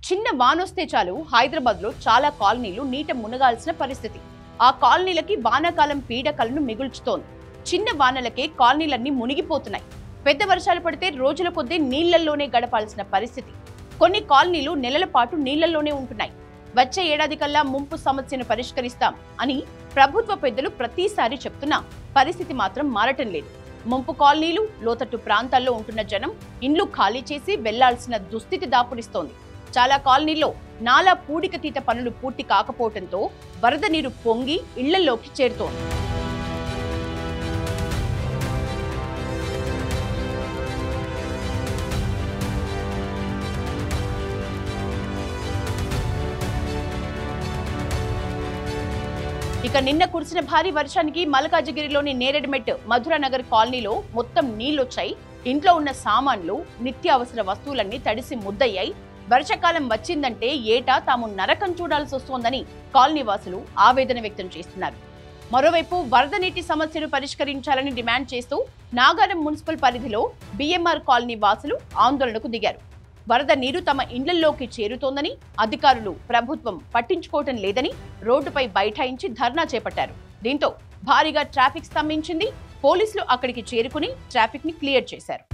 చిన్న వానొస్తే చాలు హైదరాబాద్లో చాలా కాలనీలు నీట మునగాల్సిన పరిస్థితి. ఆ కాలనీలకి వానాకాలం పీడకలను మిగుల్చుతోంది. చిన్న వానలకే కాలనీలన్నీ మునిగిపోతున్నాయి. పెద్ద వర్షాలు పడితే రోజుల కొద్దీ నీళ్లల్లోనే గడపాల్సిన పరిస్థితి. కొన్ని కాలనీలు నెలల పాటు నీళ్లల్లోనే ఉంటున్నాయి. వచ్చే ఏడాది కల్లా ముంపు సమస్యను పరిష్కరిస్తాం అని ప్రభుత్వ పెద్దలు ప్రతిసారి చెప్తున్నా పరిస్థితి మాత్రం మారటం లేదు. ముంపు కాలనీలు, లోతట్టు ప్రాంతాల్లో ఉంటున్న జనం ఇండ్లు ఖాళీ చేసి వెళ్లాల్సిన దుస్థితి దాపురిస్తోంది. చాలా కాలనీల్లో నాలా పూడికతీత పనులు పూర్తి కాకపోవడంతో వరద నీరు పొంగి ఇళ్లలోకి చేరుతోంది. ఇక నిన్న కురిసిన భారీ వర్షానికి మల్కాజిగిరిలోని నేరేడ్మెట్ మధురానగర్ కాలనీలో మొత్తం నీళ్లొచ్చాయి. ఇంట్లో ఉన్న సామాన్లు, నిత్యావసర వస్తువులన్నీ తడిసి ముద్దయ్యాయి. వర్షాకాలం వచ్చిందంటే ఏటా తాము నరకం చూడాల్సి వస్తోందని కాలనీ వాసులు ఆవేదన వ్యక్తం చేస్తున్నారు. మరోవైపు వరద నీటి సమస్యను పరిష్కరించాలని డిమాండ్ చేస్తూ నాగారం మున్సిపల్ పరిధిలో బిఎంఆర్ కాలనీ వాసులు ఆందోళనకు దిగారు. వరద నీరు తమ ఇండ్లలోకి చేరుతోందని, అధికారులు, ప్రభుత్వం పట్టించుకోవటం లేదని రోడ్డుపై బైఠాయించి ధర్నా చేపట్టారు. దీంతో భారీగా ట్రాఫిక్ స్తంభించింది. పోలీసులు అక్కడికి చేరుకుని ట్రాఫిక్ ని క్లియర్ చేశారు.